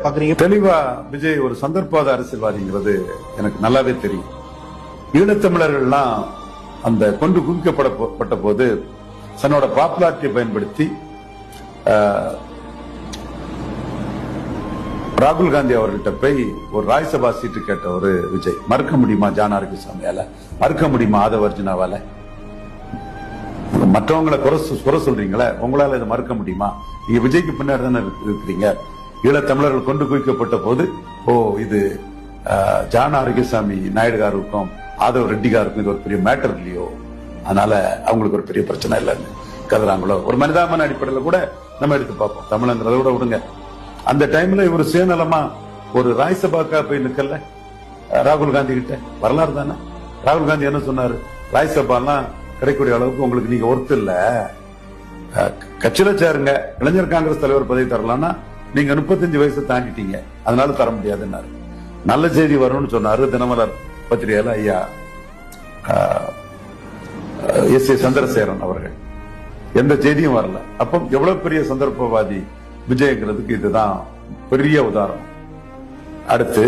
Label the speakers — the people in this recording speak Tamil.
Speaker 1: பாக்குறீங்க?
Speaker 2: தெளிவா விஜய் ஒரு சந்தர்ப்பவாத அரசியல்வாதிங்கிறது எனக்கு நல்லாவே தெரியும். ஈழத்தமிழர்கள்லாம் அந்த கொண்டு குவிக்கப்பட்ட போது தன்னோட பாப்புலாரிட்டியை பயன்படுத்தி ராகுல் காந்தி அவர்கிட்ட போய் ஒரு ராஜ்யசபா சீட்டு கேட்ட ஒரு விஜய் மறுக்க முடியுமா? ஜான் ஆரோக்கியசாமியால மறுக்க முடியுமா? ஆதவர்ஜுனாவால? மற்றவங்களை குறை சொல்றீங்களே, உங்களால இதை மறுக்க முடியுமா? நீங்க விஜய்க்கு பின்னாடி தானே இருக்கிறீங்க. ஈழத்தமிழர்கள் கொண்டு குவிக்கப்பட்ட போது இது ஜான் ஆரோக்கியசாமி நாயுடுகாருக்கும் ஆதவ் ரெட்டிகாருக்கும் இது ஒரு பெரிய மேட்டர் இல்லையோ, அதனால அவங்களுக்கு ஒரு பெரிய பிரச்சனை இல்லைன்னு கருதுறாங்களோ? ஒரு மனிதாபமான அடிப்படையில் கூட நம்ம எடுத்து பார்ப்போம். தமிழங்கிறத விட விடுங்க. அந்த டைம்ல இவர் சுயநலமா ஒரு ராஜ்யசபாக்கா போய் நிக்கல ராகுல் காந்தி கிட்ட. வரலாறு தானே. ராகுல் காந்தி என்ன சொன்னாரு? ராஜ்யசபாலாம் கிடைக்கக்கூடிய அளவுக்கு உங்களுக்கு நீங்க ஒர்த்து இல்ல, கட்சியில சேருங்க, இளைஞர் காங்கிரஸ் தலைவர் பதவி தரலாம்னா நீங்க 35 வயசு தாண்டிட்டீங்க, அதனால தர முடியாதுன்னாரு. நல்ல செய்தி வரும்னு சொன்னாரு தினமலர் பத்திரிகையில ஐயா எஸ் ஏ சந்திரசேகரன் அவர்கள். எந்த செய்தியும் வரல. அப்போ எவ்வளவு பெரிய சந்தர்ப்பவாதி விஜயங்கிறதுக்கு இதுதான் பெரிய உதாரணம். அடுத்து